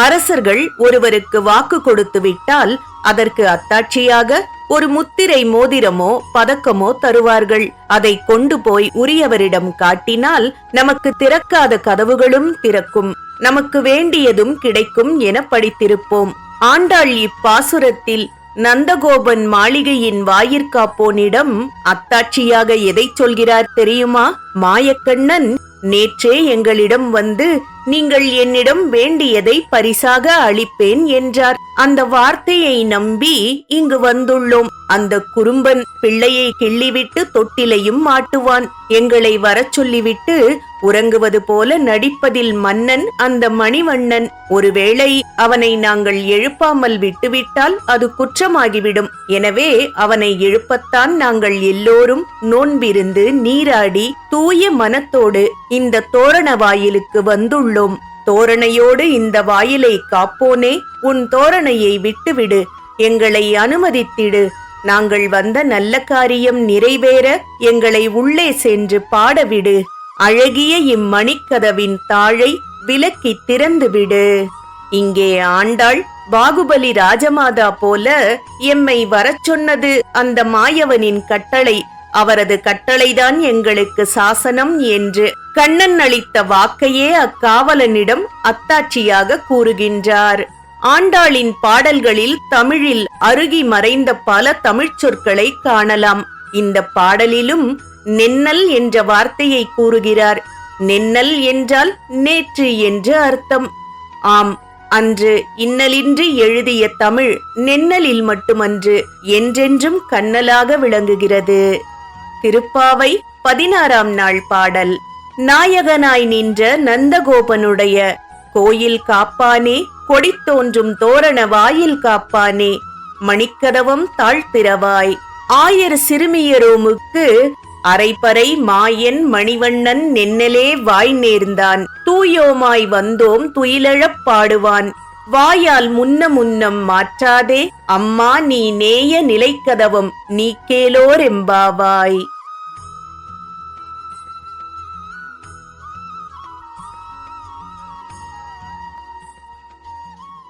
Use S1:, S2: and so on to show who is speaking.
S1: அரசர்கள் ஒருவருக்கு வாக்கு கொடுத்து விட்டால் அதற்கு அத்தாட்சியாக ஒரு முத்திரை மோதிரமோ பதக்கமோ தருவார்கள். அதை கொண்டு போய் உரியவரிடம் காட்டினால் நமக்கு திறக்காத கதவுகளும் திறக்கும், நமக்கு வேண்டியதும் கிடைக்கும் என படித்திருப்போம். ஆண்டாள் இப்பாசுரத்தில் நந்தகோபன் மாளிகையின் வாயிற்காப்போனிடம் அத்தாட்சியாக எதை சொல்கிறார் தெரியுமா? மாயக்கண்ணன் நேற்றே எங்களிடம் வந்து நீங்கள் என்னிடம் வேண்டியதை பரிசாக அளிப்பேன் என்றார். அந்த வார்த்தையை நம்பி இங்கு வந்துள்ளோம். அந்த குறும்பன் பிள்ளையை கிள்ளிவிட்டு தொட்டிலையும் மாட்டுவான். எங்களை வரச் சொல்லிவிட்டு உறங்குவது போல நடிப்பதில் மன்னன் அந்த மணிவண்ணன். ஒருவேளை அவனை நாங்கள் எழுப்பாமல் விட்டுவிட்டால் அது குற்றமாகிவிடும். எனவே அவனை எழுப்பத்தான் நாங்கள் எல்லோரும் நோன்பிருந்து நீராடி தூய மனத்தோடு இந்த தோரண வாயிலுக்கு வந்துள்ளோம். தோரணையோடு இந்த வாயிலை காப்போனே, உன் தோரணையை விட்டுவிடு, எங்களை அனுமதித்திடு. நாங்கள் வந்த நல்ல காரியம் நிறைவேற எங்களை உள்ளே சென்று பாடவிடு. அழகிய இம்மணிக்கதவின் தாழை விலக்கி திறந்துவிடு. இங்கே ஆண்டாள் பாகுபலி ராஜமாதா போல எம்மை வரச் சொன்னது அந்த மாயவனின் கட்டளை. அவரது கட்டளைதான் எங்களுக்கு சாசனம் என்று கண்ணன் அளித்த வாக்கையே அக்காவலனிடம் அத்தாட்சியாக கூறுகின்றார். ஆண்டாளின் பாடல்களில் தமிழில் அருகி மறைந்த பல தமிழ்ச் சொற்களை காணலாம். இந்த பாடலிலும் நென்னல் என்ற வார்த்தையை கூறுகிறார். நென்னல் என்றால் நேற்று என்று அர்த்தம். ஆம், அன்று இன்னலின்றி எழுதிய தமிழ் நென்னலில் மட்டுமன்று என்றென்றும் கண்ணலாக விளங்குகிறது. திருப்பாவை 16ஆம் நாள் பாடல். நாயகனாய் நின்ற நந்தகோபனுடைய கோயில் காப்பானே, கொடி தோன்றும் தோரண வாயில் காப்பானே, மணிக்கதவம் தாழ்த்திரவாய். ஆயர் சிறுமியரோமுக்கு அரைப்பறை மாயன் மணிவண்ணன் நென்னலே வாய் நேர்ந்தான். தூயோமாய் வந்தோம் துயிலழப் பாடுவான். வாயால் முன்னம் மாற்றாதே, அம்மா நீ நேய நிலைக்கதவம் நீ கேளோர் எம்பாவாய்.